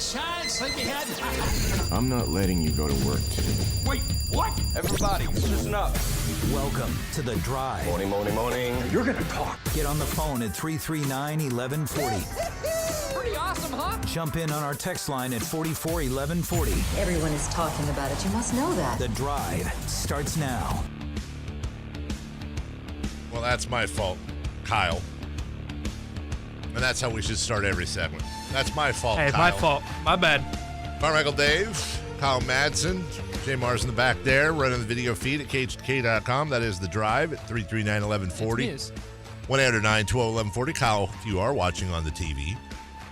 sunshine, sleepyhead. I'm not letting you go to work today. Wait, what? Everybody, listen up. Welcome to The Drive. Morning, morning, morning. You're gonna talk. Get on the phone at 339-1140. Pretty awesome, huh? Jump in on our text line at 441140. Everyone is talking about it. You must know that. The Drive starts now. Well, that's my fault, Kyle. And that's how we should start every segment. That's my fault, Hey, Kyle. my fault. My bad. Carmichael Dave, Kyle Madsen, Jay Mars in the back there, running the video feed at KHK.com. That is The Drive at 339-1140. 1-800-920-1140. Kyle, if you are watching on the TV,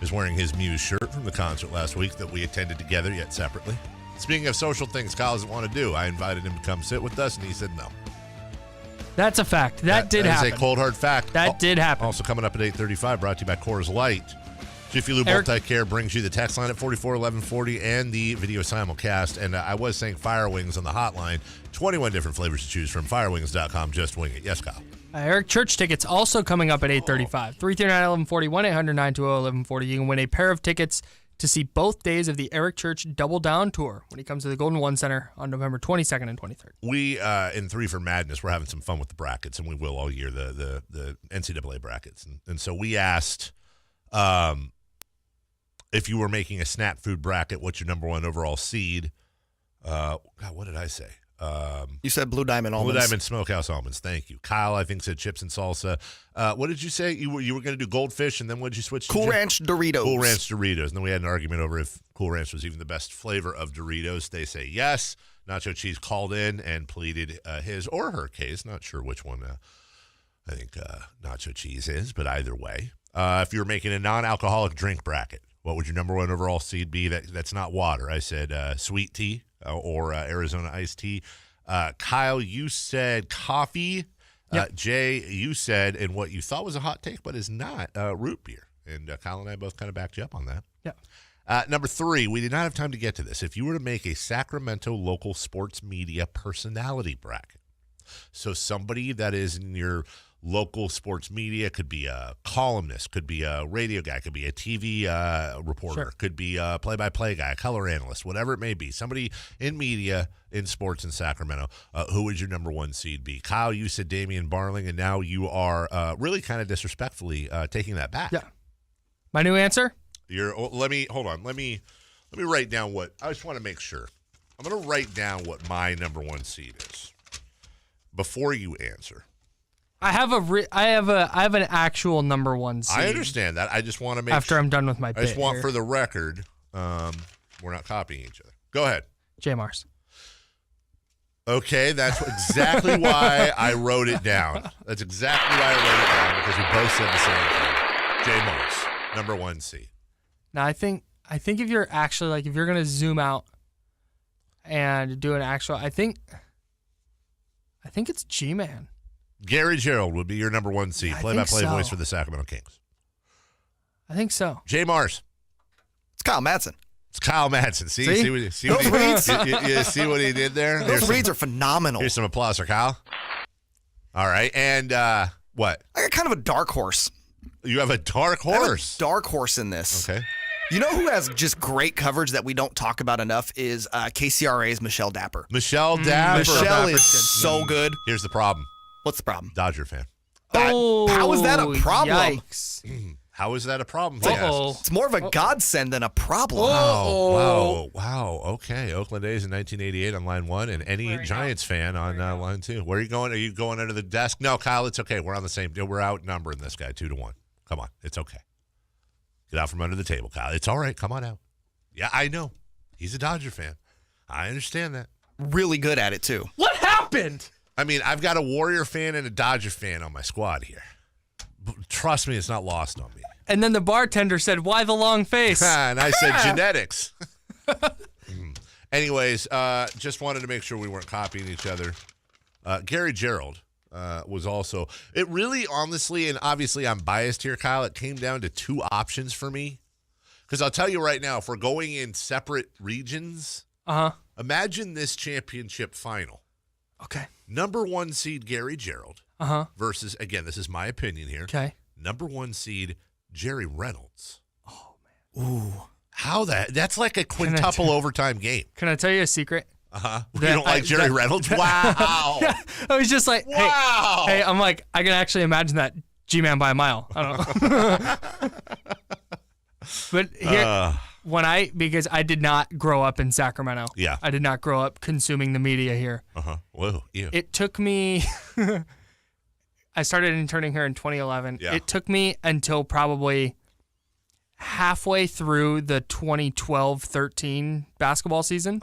is wearing his Muse shirt from the concert last week that we attended together, yet separately. Speaking of social things Kyle doesn't want to do, I invited him to come sit with us, and he said no. That's a fact. That did happen. That is a cold, hard fact. That did happen. Also coming up at 8:35, brought to you by Coors Light. Jiffy Lube Multi-Care brings you the text line at 441140 and the video simulcast. And I was saying Fire Wings on the hotline. 21 different flavors to choose from. Firewings.com. Just wing it. Yes, Kyle. Eric Church tickets also coming up at 8:35. 339-1140, 1-800-920-1140. You can win a pair of tickets to see both days of the Eric Church Double Down Tour when he comes to the Golden One Center on November 22nd and 23rd. We, in Three for Madness, we're having some fun with the brackets, and we will all year, the NCAA brackets. And so we asked if you were making a snack food bracket, what's your number one overall seed? God, what did I say? You said Blue Diamond almonds. Blue Diamond Smokehouse almonds. Thank you. Kyle, I think, said chips and salsa. What did you say? You were going to do goldfish, and then what did you switch to? Cool Ranch Doritos. Cool Ranch Doritos. And then we had an argument over if Cool Ranch was even the best flavor of Doritos. They say yes. Nacho Cheese called in and pleaded his or her case. Not sure which one I think Nacho Cheese is, but either way. If you were making a non-alcoholic drink bracket, what would your number one overall seed be? That's not water. I said sweet tea or Arizona iced tea. Kyle, you said coffee. Yep. Jay, you said, and what you thought was a hot take, but is not, root beer. And Kyle and I both kind of backed you up on that. Yeah. Number 3, we did not have time to get to this. If you were to make a Sacramento local sports media personality bracket, so somebody that is in your local sports media, could be a columnist, could be a radio guy, could be a TV reporter, Sure. could be a play-by-play guy, a color analyst, whatever it may be. Somebody in media, in sports in Sacramento. Who would your number one seed be? Kyle, you said Damian Barling, and now you are really kind of disrespectfully taking that back. Yeah. My new answer? Let me write down what I just want to make sure. I'm going to write down what my number one seed is before you answer. I have an actual number one seed. I understand that. I just want to make after sure. I'm done with my I bit just want here. for the record, we're not copying each other. Go ahead. J. Mars. Okay, that's exactly why I wrote it down. That's exactly why I wrote it down, because we both said the same thing. Jay Mars, number one seed. Now I think if you're actually if you're gonna zoom out and do an actual, I think it's G-Man. Gary Gerald would be your number one seed, play-by-play voice for the Sacramento Kings. I think so. Jay Mars. It's Kyle Madsen. It's Kyle Madsen. See Those reads? You see what he did there? Those reads are phenomenal. Here's some applause for Kyle. All right, and what? I got kind of a dark horse. You have a dark horse. Dark horse in this. Okay. You know who has just great coverage that we don't talk about enough is KCRA's Michelle Dapper. Michelle Dapper. Michelle is so good. Here's the problem. What's the problem? Dodger fan. How is that a problem? Yikes. How is that a problem? It's more of a godsend than a problem. Wow. Okay. Oakland A's in 1988 on line 1, and any Giants fan on line 2. Where are you going? Are you going under the desk? No, Kyle, it's okay. We're on the same deal. We're outnumbering this guy 2-1. Come on. It's okay. Get out from under the table, Kyle. It's all right. Come on out. Yeah, I know. He's a Dodger fan. I understand that. Really good at it, too. What happened? I mean, I've got a Warrior fan and a Dodger fan on my squad here. Trust me, it's not lost on me. And then the bartender said, "Why the long face?" And I said, genetics. Anyways, just wanted to make sure we weren't copying each other. Gary Gerald was also, it really, honestly, and obviously I'm biased here, Kyle, it came down to 2 options for me. Because I'll tell you right now, if we're going in separate regions, imagine this championship final. Okay. Number 1 seed Gary Gerald versus, again, this is my opinion here. Okay. Number 1 seed Jerry Reynolds. Oh, man. Ooh. How that's like a quintuple overtime game. Can I tell you a secret? You don't like Jerry Reynolds? Wow. Yeah, I was just like, Wow. hey, I'm like, I can actually imagine that G-Man by a mile. I don't know. But here, because I did not grow up in Sacramento. Yeah. I did not grow up consuming the media here. Whoa. Ew. It took me, I started interning here in 2011. Yeah. It took me until probably halfway through the 2012-13 basketball season.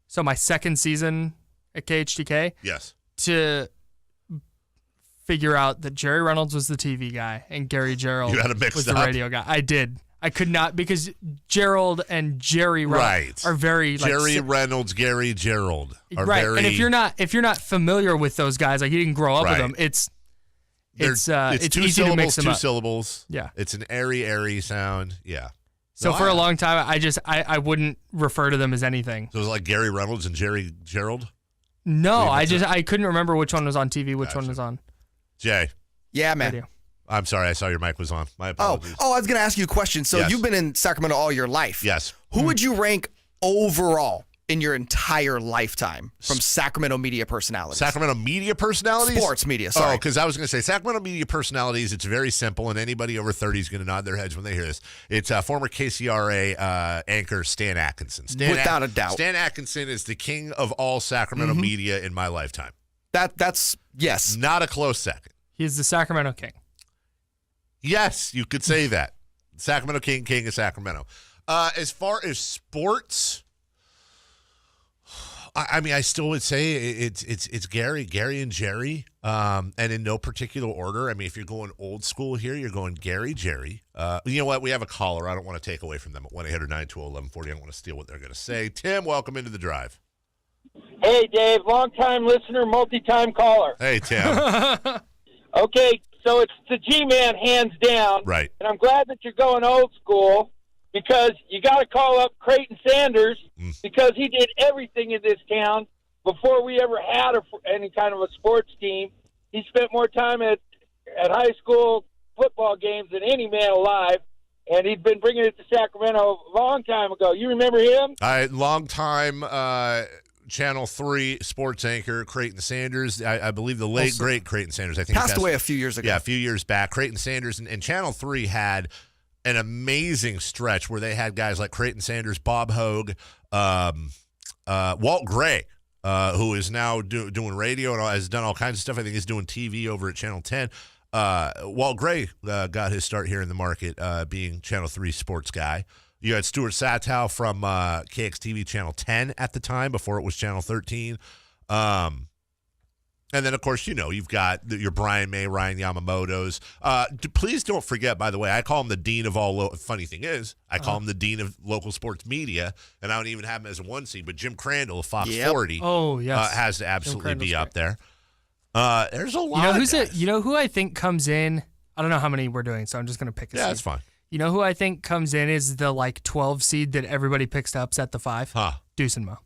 So my second season at KHTK. Yes. To figure out that Jerry Reynolds was the TV guy and Gary Gerald You had it mixed was the up. radio guy. I did. I could not, because Gerald and Jerry Reynolds are very like Jerry Reynolds, Gary Gerald are right. very. And if you're not familiar with those guys, like you didn't grow up with Right. them, it's two easy to mix them two up. syllables. Yeah. It's an airy sound. Yeah. So No, for a long time, I wouldn't refer to them as anything. So it was like Gary Reynolds and Jerry Gerald. No, Believe it's I couldn't remember which one was on TV, which one was on Jay, Yeah, man. radio. I'm sorry. I saw your mic was on. My apologies. I was going to ask you a question. So Yes. you've been in Sacramento all your life. Yes. Who would you rank overall in your entire lifetime from Sacramento media personalities? Sacramento media personalities? Sports media, sorry. Oh, because I was going to say Sacramento media personalities, it's very simple, and anybody over 30 is going to nod their heads when they hear this. It's former KCRA anchor Stan Atkinson. Without a doubt. Stan Atkinson is the king of all Sacramento media in my lifetime. That's yes. Not a close second. He's the Sacramento King. Yes, you could say that. Sacramento King of Sacramento. As far as sports, I mean, I still would say it's Gary and Jerry, and in no particular order. I mean, if you're going old school here, you're going Gary, Jerry. You know what? We have a caller. I don't want to take away from them at 1-800-920-1140. I don't want to steal what they're going to say. Tim, welcome into the drive. Hey, Dave, long-time listener, multi-time caller. Hey, Tim. Okay, so it's the G-Man hands down. Right. And I'm glad that you're going old school because you got to call up Creighton Sanders because he did everything in this town before we ever had any kind of a sports team. He spent more time at high school football games than any man alive, and he'd been bringing it to Sacramento a long time ago. You remember him? Long time Channel 3 sports anchor Creighton Sanders. I believe the late, great Creighton Sanders. I think Passed away a few years ago. Yeah, a few years back. Creighton Sanders and Channel 3 had an amazing stretch where they had guys like Creighton Sanders, Bob Hogue, Walt Gray, who is now doing radio and has done all kinds of stuff. I think he's doing TV over at Channel 10. Walt Gray got his start here in the market being Channel 3 sports guy. You had Stuart Satow from KXTV Channel 10 at the time before it was Channel 13. And then, of course, you've got your Brian May, Ryan Yamamoto's. Please don't forget, by the way, I call him the dean of all funny thing is, I call him the dean of local sports media, and I don't even have him as a one seed, but Jim Crandall of Fox 40 has to absolutely be up there. There's a lot of guys. You know who I think comes in? I don't know how many we're doing, so I'm just going to pick a seed. Yeah, that's fine. You know who I think comes in is the 12 seed that everybody picks up at the 5? Deuce and Mo.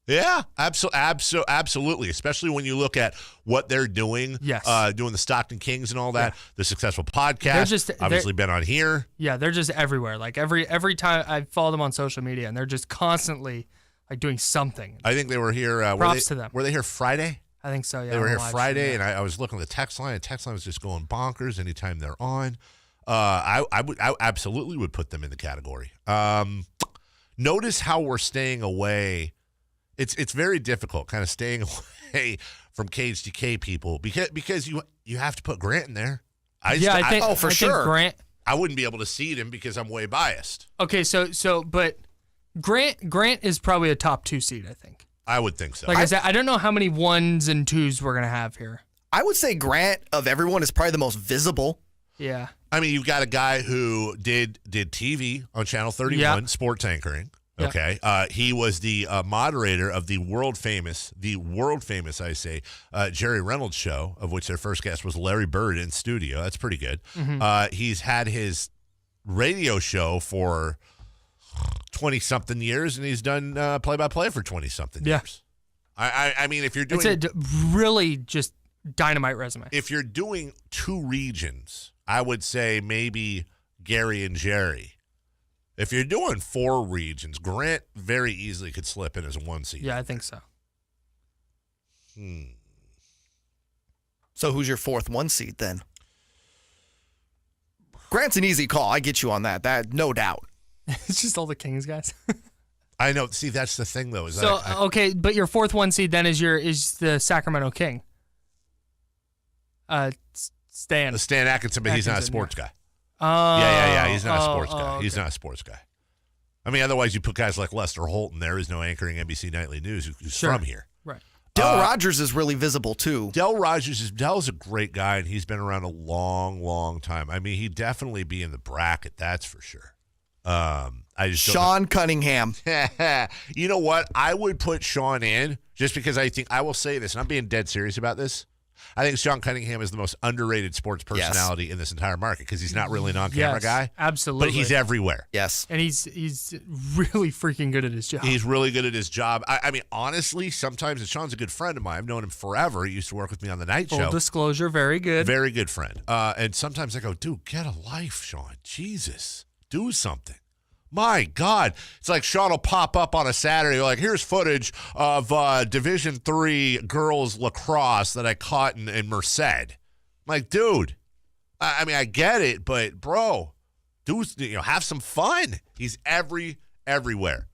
Yeah, absolutely. Especially when you look at what they're doing, doing the Stockton Kings and all that, the successful podcast. Obviously been on here. Yeah, they're just everywhere. Like every time I follow them on social media, and they're just constantly doing something. I think they were here. Props to them. Were they here Friday? I think so. Yeah, they were here Friday, and I was looking at the text line. The text line was just going bonkers anytime they're on. I absolutely would put them in the category. Notice how we're staying away. It's very difficult kind of staying away from KHTK people because you have to put Grant in there. I think sure. Grant. I wouldn't be able to seed him because I'm way biased. Okay, but Grant is probably a top 2 seed, I think. I would think so. Like I said, I don't know how many 1s and 2s we're gonna have here. I would say Grant of everyone is probably the most visible. Yeah. I mean, you've got a guy who did TV on Channel 31, sports anchoring. Okay. He was the moderator of the world famous, I say, Jerry Reynolds show, of which their first guest was Larry Bird in studio. That's pretty good. Mm-hmm. He's had his radio show for 20-something years, and he's done play-by-play for 20-something years. I mean, if you're doing... It's a really just dynamite resume. If you're doing 2 regions, I would say maybe Gary and Jerry. If you're doing 4 regions, Grant very easily could slip in as a 1 seed. Yeah, I think so. So who's your 4th 1 seed then? Grant's an easy call. I get you on that. That no doubt. It's just all the Kings guys. I know. See, that's the thing, though. Is So okay, but your 4th 1 seed then is the Sacramento King. Stan. Stan Atkinson, but he's not a sports guy. Oh, Yeah. He's not a sports guy. okay. He's not a sports guy. I mean, otherwise you put guys like Lester Holt in there, who's no anchoring NBC Nightly News, who's from here. Right. Del Rogers is really visible too. Del's a great guy, and he's been around a long, long time. I mean, he'd definitely be in the bracket, that's for sure. I just Sean Cunningham. You know what? I would put Sean in just because I will say this, and I'm being dead serious about this. I think Sean Cunningham is the most underrated sports personality in this entire market because he's not really an on-camera guy. Absolutely. But he's everywhere. Yes. And he's really freaking good at his job. He's really good at his job. I mean, honestly, sometimes, and Sean's a good friend of mine. I've known him forever. He used to work with me on the night show. Full disclosure, very good. Very good friend. And sometimes I go, dude, get a life, Sean. Jesus, do something. My God. It's like Sean will pop up on a Saturday, like, here's footage of Division III girls lacrosse that I caught in Merced. I'm like, dude, I mean, I get it, but, bro, have some fun. He's everywhere.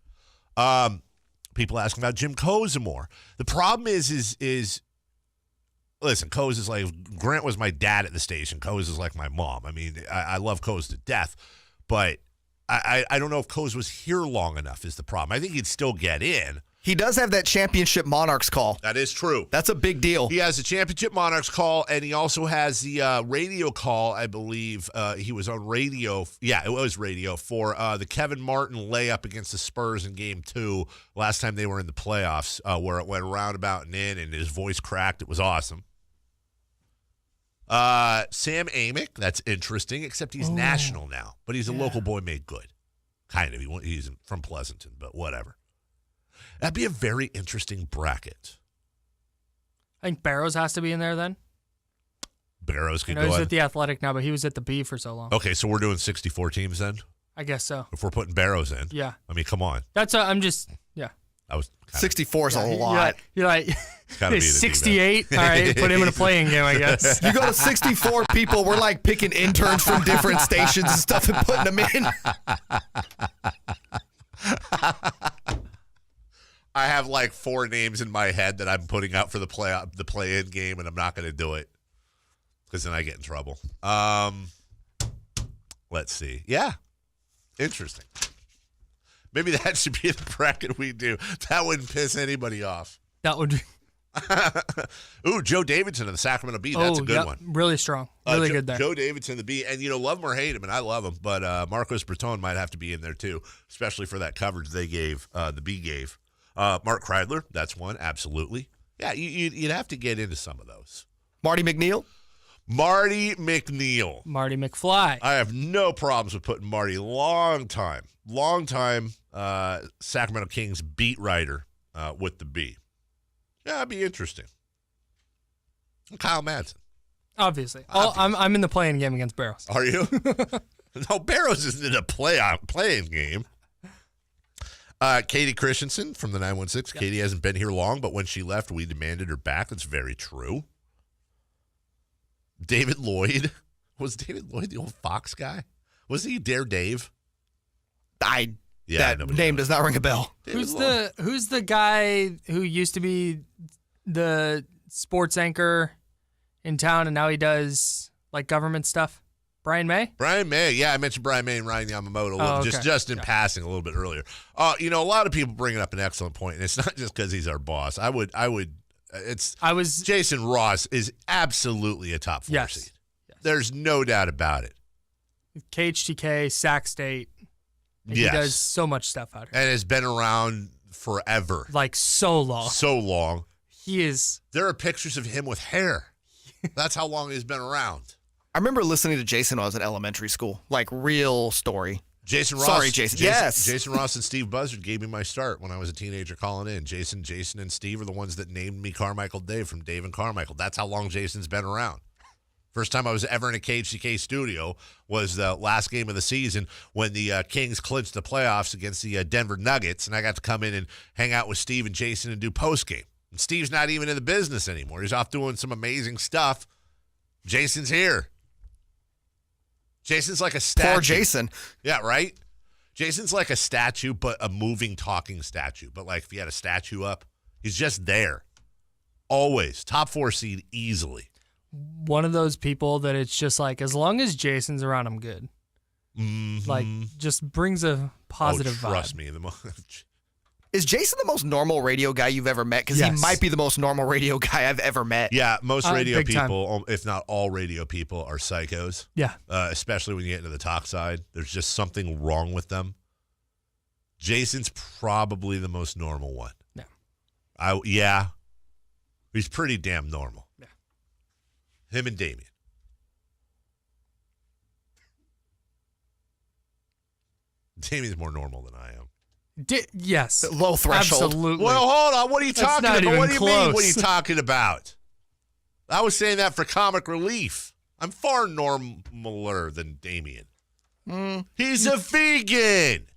People asking about Jim Kozimore. The problem is listen, Coz is like, Grant was my dad at the station. Coz is like my mom. I mean, I love Coz to death, but I don't know if Coz was here long enough is the problem. I think he'd still get in. He does have that championship Monarchs call. That is true. That's a big deal. He has a championship Monarchs call, and he also has the radio call, I believe. He was on radio. Yeah, it was radio for the Kevin Martin layup against the Spurs in Game 2 last time they were in the playoffs, where it went roundabout and in, and his voice cracked. It was awesome. Sam Amick, that's interesting, except he's national now, but he's a local boy made good. Kind of. He's from Pleasanton, but whatever. That'd be a very interesting bracket. I think Barrows has to be in there then. Barrows could I know go he's on. at the Athletic now, but he was at the B for so long. Okay, so we're doing 64 teams then? I guess so. If we're putting Barrows in. Yeah. I mean, come on. I'm just, yeah. I was 64 is a lot. You're like Gotta be the 68. All right, put him in a playing game, I guess. You go to 64 people, we're like picking interns from different stations and stuff and putting them in. I have like 4 names in my head that I'm putting out for the play-in game, and I'm not going to do it because then I get in trouble. Let's see. Yeah, interesting. Maybe that should be the bracket we do. That wouldn't piss anybody off. That would be. Ooh, Joe Davidson of the Sacramento Bee. That's a good one. Really strong. Really good there. Joe Davidson, the Bee. And, love him or hate him, and I love him, but Marcos Breton might have to be in there too, especially for that coverage they gave, the Bee gave. Mark Kreidler, that's one, absolutely. Yeah, you'd have to get into some of those. Marty McNeil? Marty McNeil. Marty McFly. I have no problems with putting Marty. Long time Sacramento Kings beat writer with the Bee. Yeah, it'd be interesting. Kyle Madsen. Obviously. I'm in the playing game against Barrows. Are you? No, Barrows isn't in a playing game. Katie Christensen from the 916. Yep. Katie hasn't been here long, but when she left, we demanded her back. That's very true. David Lloyd. Was David Lloyd the old Fox guy? Was he Dare Dave? That name does not ring a bell. Who's the guy who used to be the sports anchor in town and now he does like government stuff? Brian May? Brian May. Yeah, I mentioned Brian May and Ryan Yamamoto just in passing a little bit earlier. A lot of people bringing up an excellent point, and it's not just because he's our boss. Jason Ross is absolutely a top 4 seed. Yes. There's no doubt about it. KHTK, Sac State. He does so much stuff out here. And has been around forever. Like so long. So long. He is. There are pictures of him with hair. That's how long he's been around. I remember listening to Jason when I was in elementary school. Like, real story. Jason Ross. Sorry, Jason. Yes. Jason Ross and Steve Buzzard gave me my start when I was a teenager calling in. Jason, and Steve are the ones that named me Carmichael Dave from Dave and Carmichael. That's how long Jason's been around. First time I was ever in a KHCK studio was the last game of the season when the Kings clinched the playoffs against the Denver Nuggets, and I got to come in and hang out with Steve and Jason and do postgame. And Steve's not even in the business anymore. He's off doing some amazing stuff. Jason's here. Jason's like a statue. Poor Jason. Yeah, right? Jason's like a statue, but a moving, talking statue. But like if you had a statue up, he's just there. Always. Top 4 seed easily. One of those people that it's just like, as long as Jason's around, I'm good. Mm-hmm. Like, just brings a positive vibe. Trust me. Is Jason the most normal radio guy you've ever met? Because Yes. he might be the most normal radio guy I've ever met. Yeah, most radio big time. people, if not all radio people, are psychos. Yeah. Especially when you get into the talk side. There's just something wrong with them. Jason's probably the most normal one. Yeah. Yeah. He's pretty damn normal. Yeah. Him and Damien. Damien's more normal than I am. Yes. Low threshold. Absolutely. Well, hold on. What are you That's talking not about? What do even you mean? What are close. you talking about? I was saying that for comic relief. I'm far normaler than Damien. He's a vegan.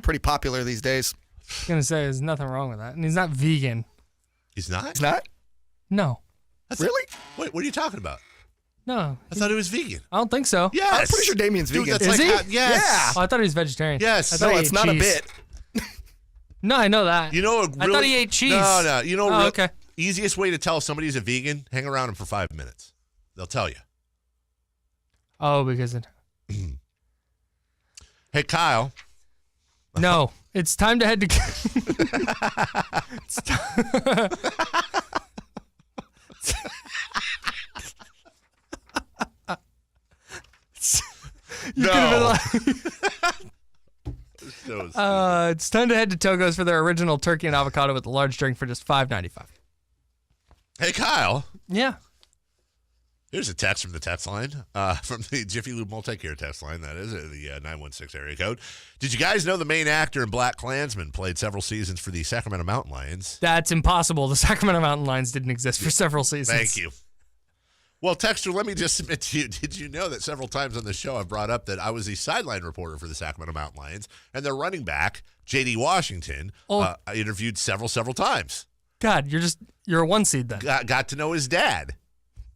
Pretty popular these days. I was going to say, there's nothing wrong with that. And he's not vegan. He's not? Is that? No. Really? Wait, what are you talking about? No. I thought he was vegan. I don't think so. Yes. I'm pretty sure Damien's Dude, vegan. that's Is like he? yes. Oh, I thought he was vegetarian. Yes. I thought No, he it's ate not cheese. a bit. No, I know that. You know, I thought he ate cheese. No. You know, Oh, okay. easiest way to tell if somebody's a vegan, hang around them for 5 minutes. They'll tell you. Oh, because it. Hey, Kyle. No, it's time to head to. You could have been like, it's time to head to Togo's for their original turkey and avocado with a large drink for just $5.95. Hey, Kyle. Yeah. Here's a text from the text line, from the Jiffy Lube Multi-Care text line, that is, the 916 area code. Did you guys know the main actor in Black Klansman played several seasons for the Sacramento Mountain Lions? That's impossible. The Sacramento Mountain Lions didn't exist for several seasons. Thank you. Well, Texter, let me just submit to you, did you know that several times on the show I've brought up that I was the sideline reporter for the Sacramento Mountain Lions, and their running back, J.D. Washington, I interviewed several times. God, you're a one seed then. Got to know his dad.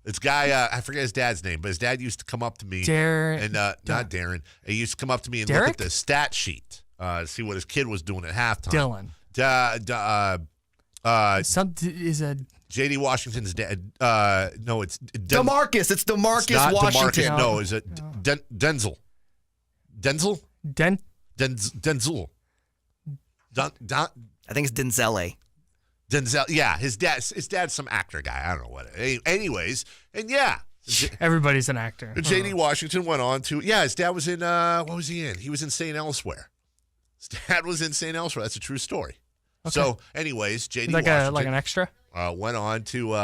This guy, I forget his dad's name, but his dad used to come up to me. Darren. And not Darren. He used to come up to me and Derek? look at the stat sheet, see what his kid was doing at halftime. Dylan. Is a J.D. Washington's dad. No, it's DeMarcus. It's DeMarcus not Washington. DeMarcus. No, is it Denzel? Denzel? Denzel. I think it's Denzele. Denzel. Yeah, his dad's some actor guy. I don't know what. Anyways, and yeah. Everybody's an actor. J.D. Washington went on to, his dad was in, what was he in? He was in St. Elsewhere. His dad was in St. Elsewhere. That's a true story. Okay. So, anyways, J.D. Washington. Like an extra? Went on to,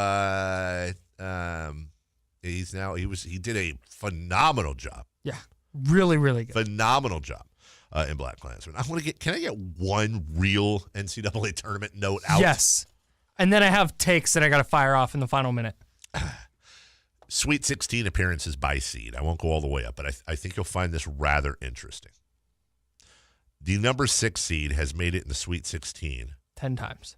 he did a phenomenal job. Yeah. Really, really good. Phenomenal job in Black Klansman. Can I get one real NCAA tournament note out? Yes. And then I have takes that I got to fire off in the final minute. Sweet 16 appearances by seed. I won't go all the way up, but I think you'll find this rather interesting. The number 6 seed has made it in the Sweet 16 10 times.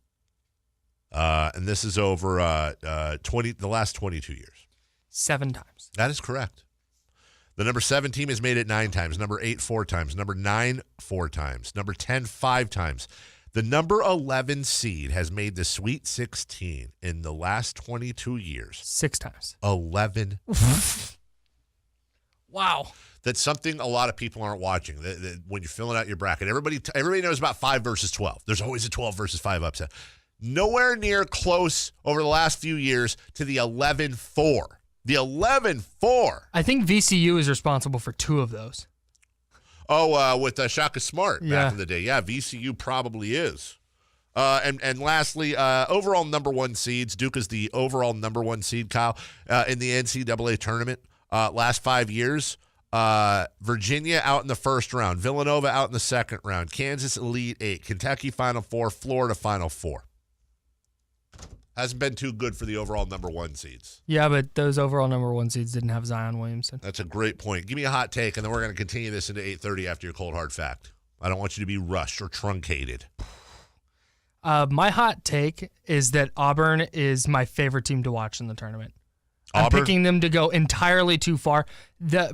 And this is over the last 22 years. 7 times. That is correct. The number 7 team has made it 9 times. Number 8, 4 times. Number 9, 4 times. Number 10, 5 times. The number 11 seed has made the Sweet 16 in the last 22 years. 6 times. 11. Wow. That's something a lot of people aren't watching. When you're filling out your bracket, everybody knows about 5 versus 12. There's always a 12 versus 5 upset. Nowhere near close over the last few years to the 11-4. The 11-4. I think VCU is responsible for 2 of those. Oh, with Shaka Smart Yeah. back in the day. Yeah, VCU probably is. And lastly, overall number 1 seeds. Duke is the overall number 1 seed, Kyle, in the NCAA tournament. Last 5 years, Virginia out in the first round. Villanova out in the second round. Kansas Elite 8. Kentucky Final 4. Florida Final 4. Hasn't been too good for the overall number 1 seeds. Yeah, but those overall number 1 seeds didn't have Zion Williamson. That's a great point. Give me a hot take, and then we're going to continue this into 8:30 after your cold hard fact. I don't want you to be rushed or truncated. My hot take is that Auburn is my favorite team to watch in the tournament. I'm Auburn? picking them to go entirely too far.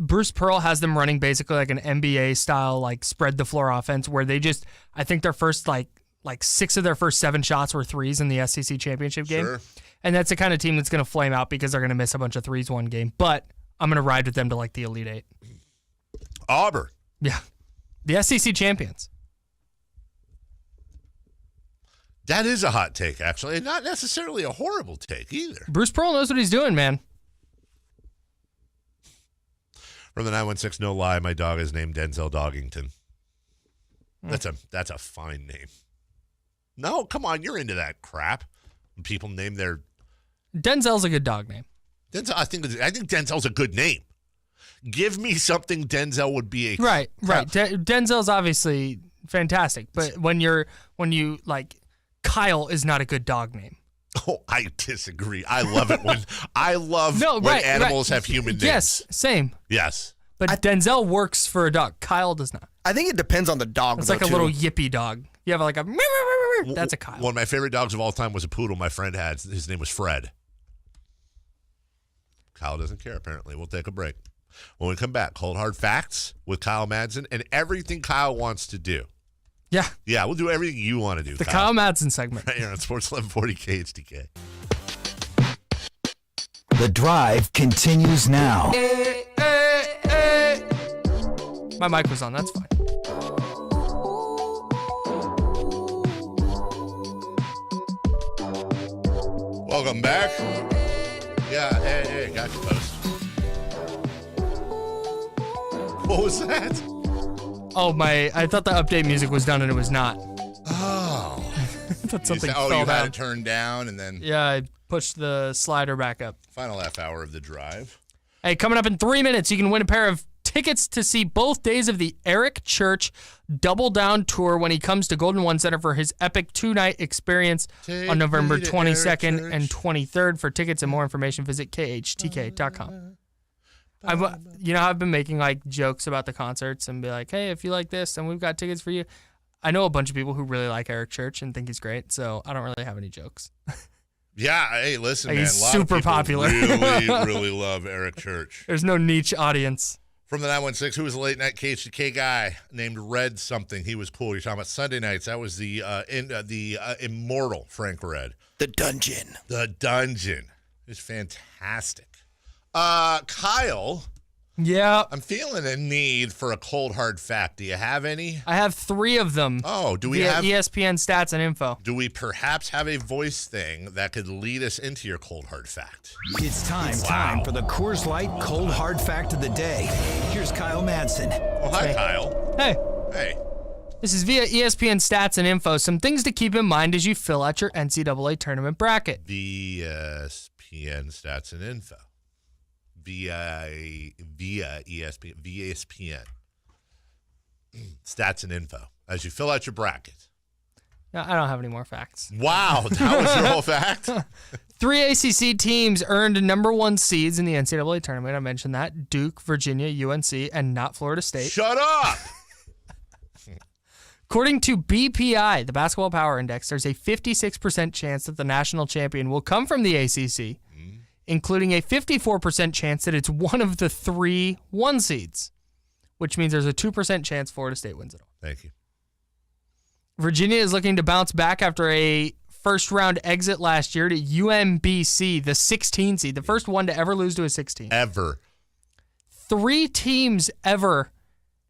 Bruce Pearl has them running basically like an NBA style, like spread the floor offense, where they just, I think their first like 6 of their first 7 shots were threes in the SEC championship game. Sure. And that's the kind of team that's going to flame out because they're going to miss a bunch of threes one game. But I'm going to ride with them to like the Elite Eight. Auburn. Yeah. The SEC champions. That is a hot take, actually, and not necessarily a horrible take either. Bruce Pearl knows what he's doing, man. From the 916, no lie, my dog is named Denzel Doggington. That's a fine name. No, come on, you're into that crap. When people name their Denzel's a good dog name. Denzel. I think Denzel's a good name. Give me something Denzel would be a Right. Denzel's obviously fantastic, but when you like, Kyle is not a good dog name. Oh, I disagree. I love it when when animals have human names. Yes, same. Yes. But Denzel works for a dog. Kyle does not. I think it depends on the dog. It's like a too. little yippy dog. You have like a that's a Kyle. One of my favorite dogs of all time was a poodle my friend had. His name was Fred. Kyle doesn't care, apparently. We'll take a break. When we come back, cold hard facts with Kyle Madsen and everything Kyle wants to do. Yeah. Yeah, we'll do everything you want to do. The Kyle Madsen segment. Right here on Sports 1140 KHTK. The drive continues now. My mic was on. That's fine. Welcome back. Yeah, hey, got your post. What was that? Oh, I thought the update music was done and it was not. Oh. I thought something you fell had down. it turned down and then Yeah, I pushed the slider back up. Final half hour of the drive. Hey, coming up in 3 minutes, you can win a pair of tickets to see both days of the Eric Church Double Down Tour when he comes to Golden One Center for his epic 2-night experience on November 22nd and 23rd. For tickets and more information, visit khtk.com. I've been making like jokes about the concerts and be like, hey, if you like this, then we've got tickets for you. I know a bunch of people who really like Eric Church and think he's great, so I don't really have any jokes. Yeah, hey, listen, man. He's a lot super of people popular. really, really love Eric Church. There's no niche audience. From the 916, who was a late night KHTK guy named Red something. He was cool. You're talking about Sunday nights. That was the immortal Frank Red. The Dungeon. The Dungeon. It's fantastic. Kyle. Yeah. I'm feeling a need for a cold hard fact. Do you have any? I have 3 of them. Oh, do we via have ESPN stats and info? Do we perhaps have a voice thing that could lead us into your cold hard fact? It's time for the Coors Light Cold Hard Fact of the Day. Here's Kyle Madsen. Oh, hi, Hey. Kyle. Hey. Hey. This is via ESPN stats and info. Some things to keep in mind as you fill out your NCAA tournament bracket. ESPN stats and info. Via ESPN. Stats and info. As you fill out your bracket. No, I don't have any more facts. Wow, that was your whole fact? 3 ACC teams earned number 1 seeds in the NCAA tournament. I mentioned that. Duke, Virginia, UNC, and not Florida State. Shut up! According to BPI, the Basketball Power Index, there's a 56% chance that the national champion will come from the ACC, including a 54% chance that it's one of the 3 1 seeds, which means there's a 2% chance Florida State wins it all. Thank you. Virginia is looking to bounce back after a first-round exit last year to UMBC, the 16 seed, the first one to ever lose to a 16. Ever. 3 teams ever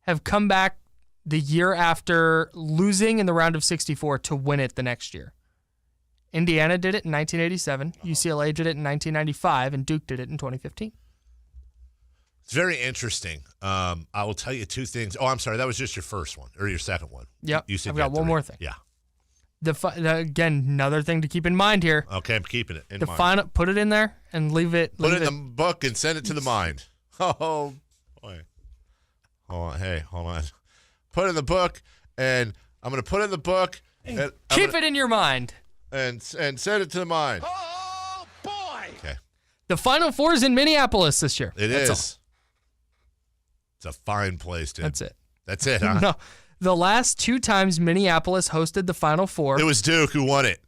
have come back the year after losing in the round of 64 to win it the next year. Indiana did it in 1987, UCLA did it in 1995, and Duke did it in 2015. It's very interesting. I will tell you 2 things. Oh, I'm sorry. That was just your first one or your second one. Yep. You said I've you got had one 3. more thing. Yeah. Again, another thing to keep in mind here. Okay, I'm keeping it in mind. Final, put it in there and leave it. Put it in the book and send it to the mind. Oh, boy. Hold on. Hey, hold on. Put it in the book, and I'm going to put it in the book. And Keep it in your mind. and send it to mine. Oh, boy. Okay. The Final Four is in Minneapolis this year. That's That's all. It's a fine place, dude. That's it. That's it, huh? No, the last 2 times Minneapolis hosted the Final Four. It was Duke who won it.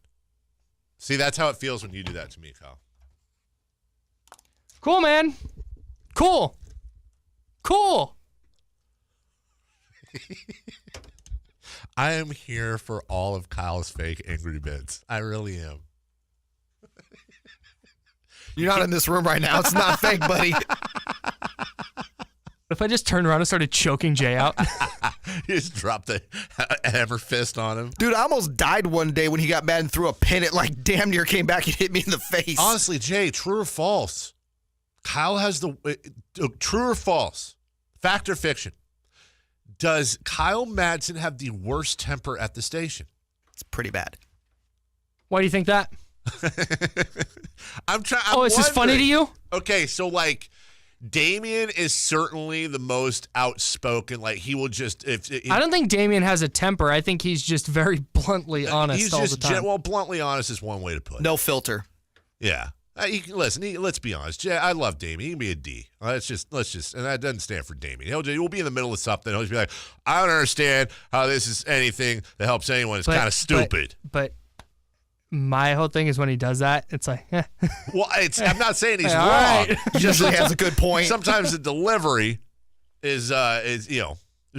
See, that's how it feels when you do that to me, Kyle. Cool, man. Cool. I am here for all of Kyle's fake angry bits. I really am. You're not in this room right now. It's not fake, buddy. If I just turned around and started choking Jay out. You just dropped the hammer fist on him. Dude, I almost died one day when he got mad and threw a pin. It like damn near came back and hit me in the face. Honestly, Jay, true or false? Kyle has the true or false? Fact or fiction? Does Kyle Madsen have the worst temper at the station? It's pretty bad. Why do you think that? I'm trying. Oh, it's just funny to you? Okay, so like Damien is certainly the most outspoken. Like he will just if I don't think Damien has a temper. I think he's just very bluntly honest he's all just the time. well, bluntly honest is one way to put it. No filter. Yeah. Let's be honest. Jay, I love Damien. He can be a D. Let's just, and that doesn't stand for Damien. He'll be in the middle of something. He'll just be like, I don't understand how this is anything that helps anyone. It's kind of stupid. But my whole thing is when he does that, it's like, Well, I'm not saying he's All wrong. right. He usually has a good point. Sometimes the delivery is there's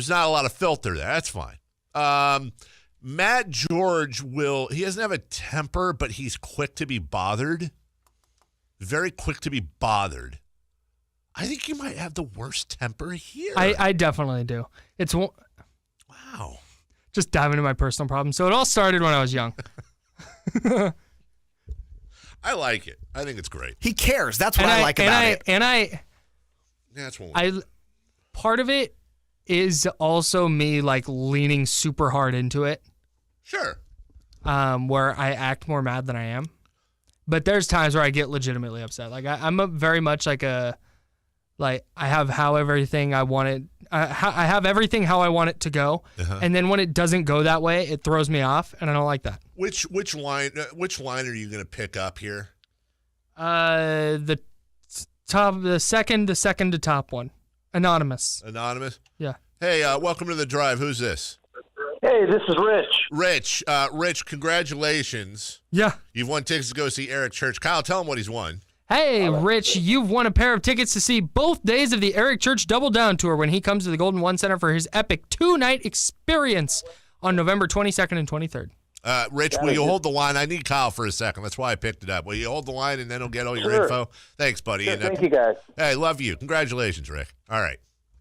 not a lot of filter there. That's fine. Matt George he doesn't have a temper, but he's quick to be bothered. Very quick to be bothered. I think you might have the worst temper here. I definitely do. It's Wow. just dive into my personal problems. So it all started when I was young. I like it. I think it's great. He cares. That's what I like about it. Yeah, that's one. Part of it is also me like leaning super hard into it. Sure. Where I act more mad than I am. But there's times where I get legitimately upset. Like I'm very much like I have everything I want it. I have everything how I want it to go, and then when it doesn't go that way, it throws me off, and I don't like that. Which line are you going to pick up here? The second to top one, anonymous. Anonymous. Yeah. Hey, welcome to the drive. Who's this? Hey, this is Rich. Rich, congratulations. Yeah. You've won tickets to go see Eric Church. Kyle, tell him what he's won. Hey, Rich, you've won a pair of tickets to see both days of the Eric Church Double Down Tour when he comes to the Golden One Center for his epic 2-night experience on November 22nd and 23rd. Rich, will you hold the line? I need Kyle for a second. That's why I picked it up. Will you hold the line, and then he'll get all your info? Thanks, buddy. Sure, thank you, guys. Hey, love you. Congratulations, Rick. All right.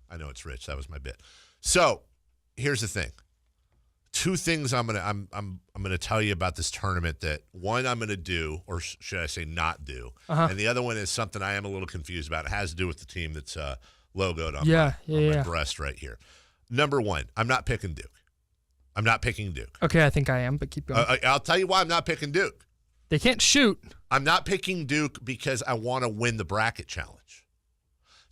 I know it's Rich. That was my bit. So here's the thing. 2 things I'm gonna tell you about this tournament that one I'm gonna do, or should I say not do, and the other one is something I am a little confused about. It has to do with the team that's logoed on my breast right here. Number 1, I'm not picking Duke. I'm not picking Duke. Okay, I think I am, but keep going. I'll tell you why I'm not picking Duke. They can't shoot. I'm not picking Duke because I want to win the bracket challenge.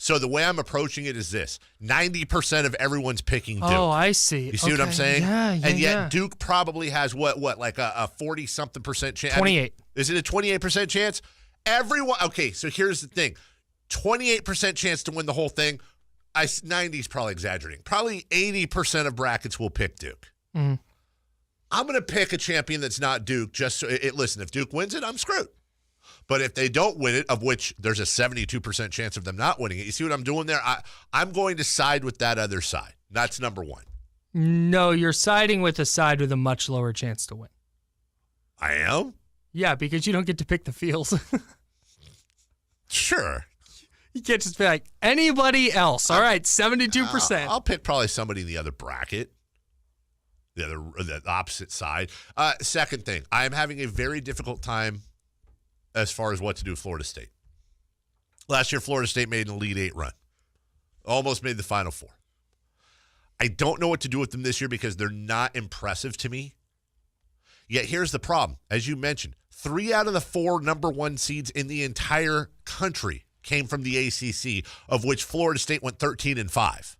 So the way I'm approaching it is this: 90% of everyone's picking Duke. Oh, I see. You see what I'm saying? Yeah, and yet Duke probably has what like a 40-something% chance. 28. Is it a 28% chance? Everyone. Okay, so here's the thing: 28% chance to win the whole thing. 90 is probably exaggerating. Probably 80% of brackets will pick Duke. Mm-hmm. I'm going to pick a champion that's not Duke. Just so listen, if Duke wins it, I'm screwed. But if they don't win it, of which there's a 72% chance of them not winning it, you see what I'm doing there? I'm going to side with that other side. That's number 1. No, you're siding with a side with a much lower chance to win. I am? Yeah, because you don't get to pick the fields. Sure. You can't just be like anybody else. All right, 72%. I'll pick probably somebody in the other bracket, the opposite side. Second thing, I am having a very difficult time as far as what to do with Florida State. Last year, Florida State made an Elite 8 run. Almost made the Final Four. I don't know what to do with them this year because they're not impressive to me. Yet here's the problem. As you mentioned, 3 out of the 4 number 1 seeds in the entire country came from the ACC, of which Florida State went 13-5.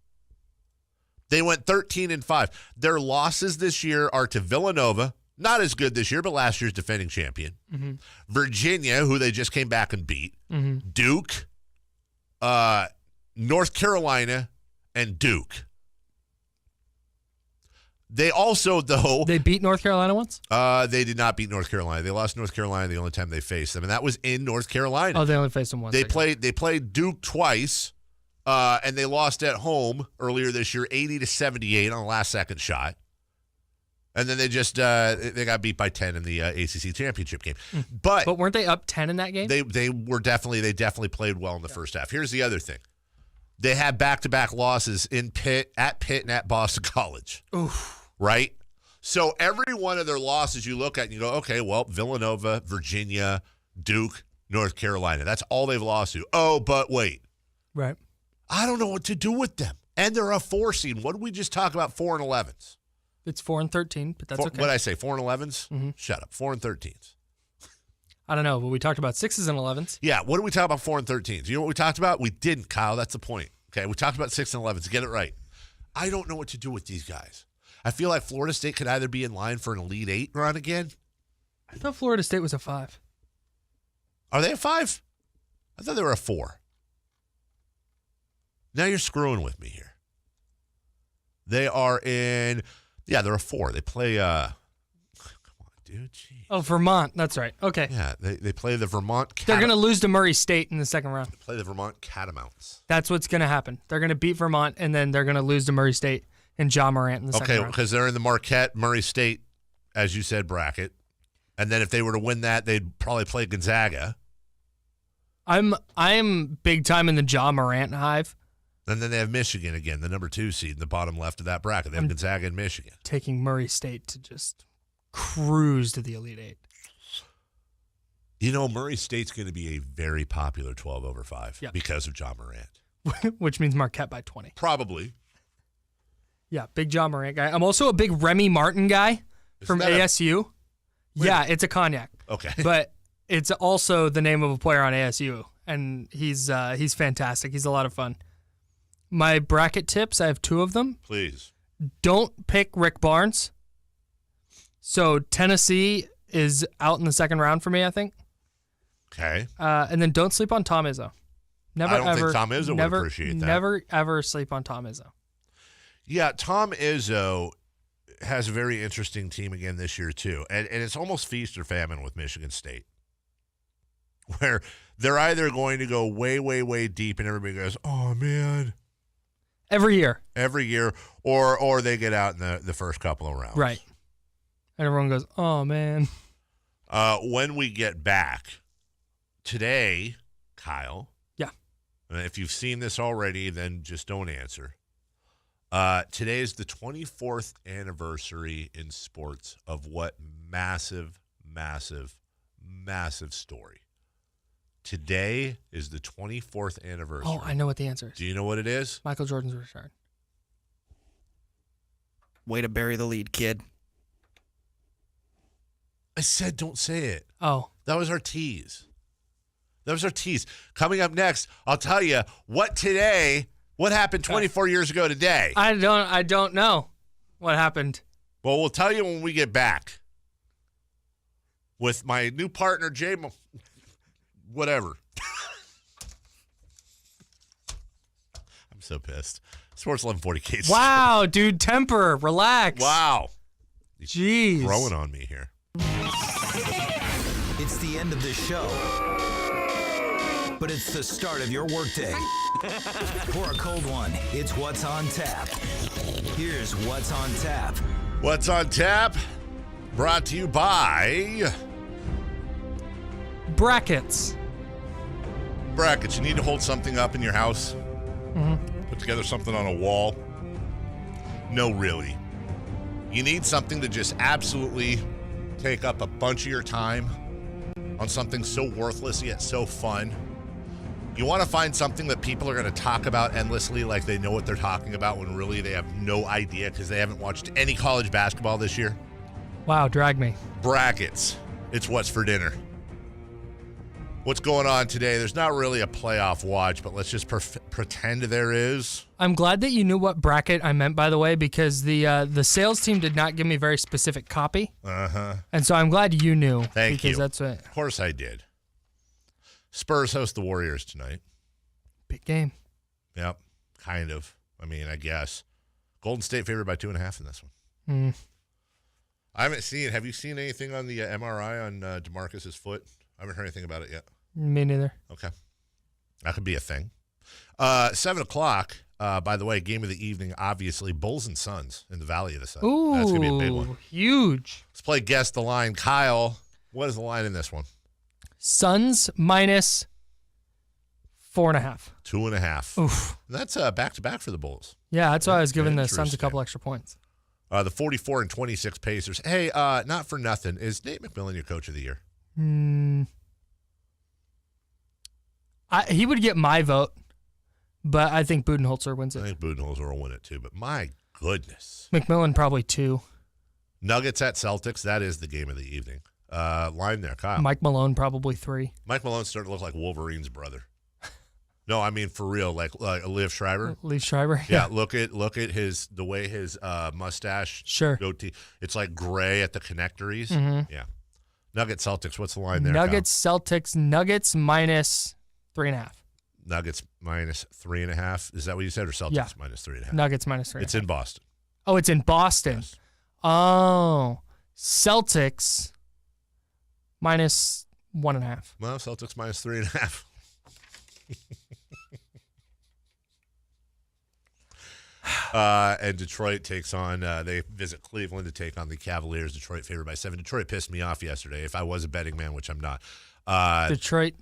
They went 13-5. Their losses this year are to Villanova, Not as good this year, but last year's defending champion. Mm-hmm. Virginia, who they just came back and beat. Mm-hmm. Duke, North Carolina, and Duke. They also, though... They beat North Carolina once? They did not beat North Carolina. They lost North Carolina the only time they faced them, and that was in North Carolina. Oh, they only faced them once. They played Duke twice, and they lost at home earlier this year, 80-78 on a last-second shot. And then they just they got beat by 10 in the ACC championship game. But weren't they up 10 in that game? They definitely played well in the first half. Here's the other thing. They had back-to-back losses in Pitt, and at Boston College. Oof. Right? So every one of their losses you look at and you go, okay, well, Villanova, Virginia, Duke, North Carolina. That's all they've lost to. Oh, but wait. Right. I don't know what to do with them. And they're a 4 seed. What did we just talk about? 4 and 11s. It's 4 and 13, but that's okay. What did I say? 4 and 11s? Mm-hmm. Shut up. 4 and 13s. I don't know, but we talked about 6s and 11s. Yeah. What did we talk about 4 and 13s? You know what we talked about? We didn't, Kyle. That's the point. Okay. We talked about 6 and 11s. Get it right. I don't know what to do with these guys. I feel like Florida State could either be in line for an Elite 8 run again. I thought Florida State was a 5. Are they a 5? I thought they were a 4. Now you're screwing with me here. They are in, yeah, they're a 4. They play, come on, dude. Geez. Oh, Vermont. That's right. Okay. Yeah, they play the Vermont They're going to lose to Murray State in the second round. They play the Vermont Catamounts. That's what's going to happen. They're going to beat Vermont, and then they're going to lose to Murray State and John Morant in the second round. Okay, because they're in the Marquette, Murray State, as you said, bracket. And then if they were to win that, they'd probably play Gonzaga. I'm big time in the John Morant hive. And then they have Michigan again, the number 2 seed in the bottom left of that bracket. They have Gonzaga and Michigan. Taking Murray State to just cruise to the Elite 8. You know, Murray State's going to be a very popular 12 over 5 because of John Morant. Which means Marquette by 20. Probably. Yeah, big John Morant guy. I'm also a big Remy Martin guy from ASU. Yeah, it's a cognac. Okay. But it's also the name of a player on ASU, and he's fantastic. He's a lot of fun. My bracket tips, I have 2 of them. Please. Don't pick Rick Barnes. So Tennessee is out in the second round for me, I think. Okay. And then don't sleep on Tom Izzo. I don't think Tom Izzo would appreciate that. Never, ever sleep on Tom Izzo. Yeah, Tom Izzo has a very interesting team again this year, too. And it's almost feast or famine with Michigan State, where they're either going to go way, way, way deep and everybody goes, oh, man. Every year, or they get out in the first couple of rounds. Right. And everyone goes, oh, man. When we get back today, Kyle. Yeah. If you've seen this already, then just don't answer. Today is the 24th anniversary in sports of what massive, massive, massive story. Today is the 24th anniversary. Oh, I know what the answer is. Do you know what it is? Michael Jordan's return. Way to bury the lead, kid. I said don't say it. Oh. That was our tease. Coming up next, I'll tell you what happened 24 years ago today. I don't know what happened. Well, we'll tell you when we get back with my new partner, Jay. Whatever. I'm so pissed. Sports 1140 Kate. Wow, dude, temper, relax. Wow. Jeez. Throwing on me here. It's the end of the show, but it's the start of your workday. For a cold one, it's What's on Tap. Here's What's on Tap. What's on Tap? Brought to you by Brackets. You need to hold something up in your house. Mm-hmm. Put together something on a wall. No, really. You need something to just absolutely take up a bunch of your time on something so worthless yet so fun. You want to find something that people are going to talk about endlessly like they know what they're talking about when really they have no idea because they haven't watched any college basketball this year. Wow, drag me. Brackets. It's what's for dinner. What's going on today? There's not really a playoff watch, but let's just pretend there is. I'm glad that you knew what bracket I meant, by the way, because the sales team did not give me very specific copy. And so I'm glad you knew. Thank you. Because that's what. Of course I did. Spurs host the Warriors tonight. Big game. Yep, kind of. I mean, I guess. Golden State favored by 2.5 in this one. I haven't seen. Have you seen anything on the MRI on DeMarcus's foot? I haven't heard anything about it yet. Me neither. Okay. That could be a thing. 7 o'clock, by the way, game of the evening, obviously, Bulls and Suns in the Valley of the Sun. Ooh, that's going to be a big one. Huge. Let's play Guess the Line. Kyle, what is the line in this one? Suns minus 4.5. 2.5. Oof. That's back-to-back for the Bulls. Yeah, that's why I was giving the Suns a Interesting. couple extra points. The 44 and 26 Pacers. Hey, not for nothing. Is Nate McMillan your coach of the year? He would get my vote, but I think Budenholzer wins I it. think Budenholzer will win it too, but my goodness. McMillan probably 2. Nuggets at Celtics. That is the game of the evening. Line there, Kyle. Mike Malone probably 3. Mike Malone's starting to look like Wolverine's brother. No, I mean for real, like Liev Schreiber. Lee Schreiber. Yeah, look at the way his mustache, Sure. goatee. It's like gray at the connectories. Mhm. Yeah. Nuggets Celtics. What's the line there? Nuggets Celtics. Nuggets minus 3.5. Kyle? Nuggets minus 3.5. Is that what you said, or Celtics Yeah. minus 3.5? Nuggets minus 3.5. It's in Boston. Oh, it's in Boston. Yes. Oh, Celtics minus 1.5. Well, Celtics minus 3.5. And Detroit takes on, they visit Cleveland to take on the Cavaliers. Detroit favored by 7. Detroit pissed me off yesterday. If I was a betting man, which I'm not. Detroit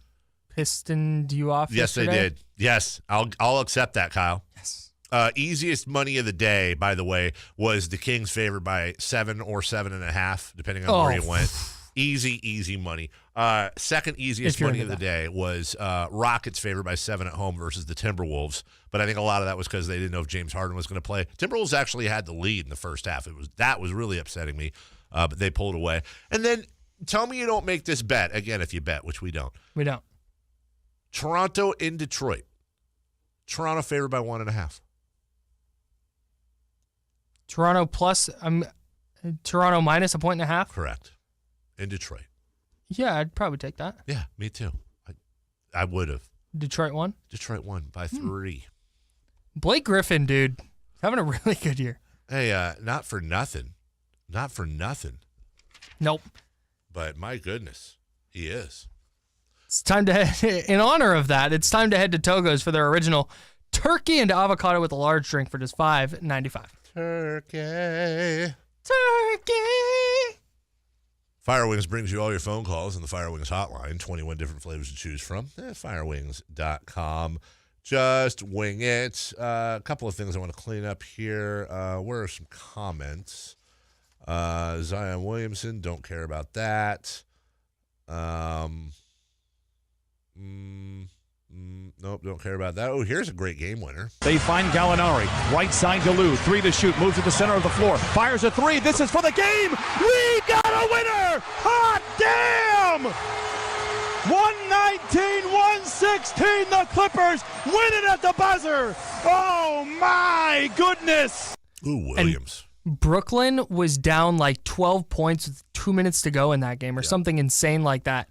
pistoned you off Yes, yesterday? they did. Yes, I'll accept that, Kyle. Yes. Easiest money of the day, by the way, was the Kings favored by 7 or 7.5, depending on where you went. Easy money. Second easiest money of the day was Rockets favored by 7 at home versus the Timberwolves. But I think a lot of that was because they didn't know if James Harden was going to play. Timberwolves actually had the lead in the first half. That was really upsetting me, but they pulled away. And then tell me you don't make this bet again if you bet, which we don't. We don't. Toronto in Detroit. Toronto favored by 1.5. Toronto plus. Toronto minus 1.5. Correct. In Detroit. Yeah, I'd probably take that. Yeah, me too. I would have. Detroit won. Detroit won by 3. Blake Griffin, dude, having a really good year. Hey, not for nothing. Not for nothing. Nope. But my goodness, he is. It's time to head, in honor of that, it's time to head to Togo's for their original turkey and avocado with a large drink for just $5.95. Turkey. Fire Wings brings you all your phone calls on the Fire Wings hotline. 21 different flavors to choose from. Firewings.com. Just wing it. A couple of things I want to clean up here. Where are some comments? Zion Williamson, don't care about that. Nope, don't care about that. Oh, here's a great game winner. They find Gallinari. Right side to Lou. 3 to shoot. Moves to the center of the floor. Fires a 3. This is for the game. We got a winner. Hot damn. 119-116. The Clippers win it at the buzzer. Oh, my goodness. Ooh, Williams. And Brooklyn was down like 12 points with 2 minutes to go in that game or something insane like that.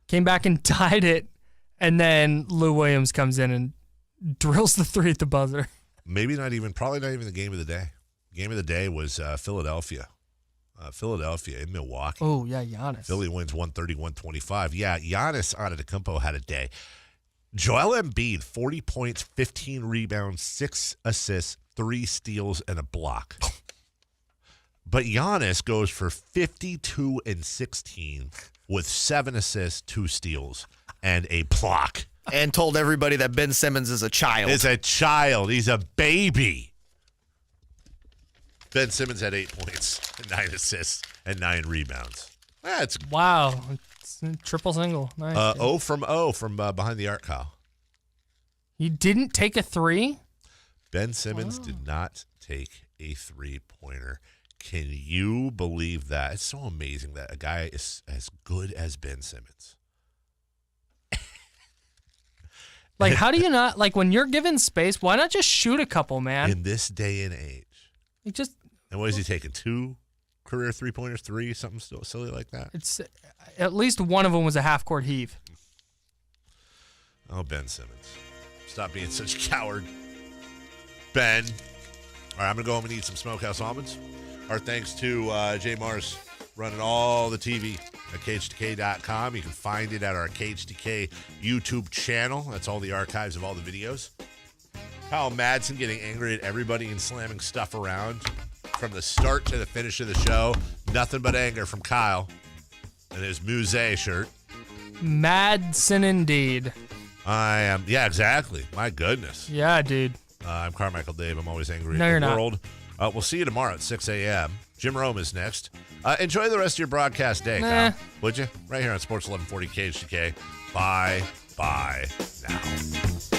Came back and tied it. And then Lou Williams comes in and drills the 3 at the buzzer. Probably not even the game of the day. Game of the day was Philadelphia. Philadelphia in Milwaukee. Oh, yeah, Giannis. Philly wins 130-125. Yeah, Giannis Antetokounmpo had a day. Joel Embiid, 40 points, 15 rebounds, 6 assists, 3 steals, and a block. But Giannis goes for 52 and 16 with 7 assists, 2 steals, and a block. And told everybody that Ben Simmons is a child. Is a child. He's a baby. Ben Simmons had 8 points, 9 assists, and 9 rebounds. That's wow. It's a triple single. Nice. 0 from behind the arc, Kyle. He didn't take a 3? Ben Simmons did not take a 3-pointer. Can you believe that? It's so amazing that a guy is as good as Ben Simmons Like, how do you not, like, when you're given space, why not just shoot a couple, man? In this day and age. And what is he taking? 2 career 3-pointers, 3, something still silly like that? It's at least one of them was a half-court heave. Oh, Ben Simmons. Stop being such a coward. Ben. All right, I'm going to go home and eat some Smokehouse Almonds. Our thanks to Jay Mars running all the TV at KHTK.com. You can find it at our KHTK YouTube channel. That's all the archives of all the videos. Kyle Madsen getting angry at everybody and slamming stuff around from the start to the finish of the show. Nothing but anger from Kyle and his Musée shirt. Madsen indeed. I am. Yeah, exactly. My goodness. Yeah, dude. I'm Carmichael Dave. I'm always angry No, at you're the not. world. We'll see you tomorrow at 6 a.m. Jim Rome is next. Enjoy the rest of your broadcast day, Nah. Kyle. Would you? Right here on Sports 1140 KHTK. Bye now.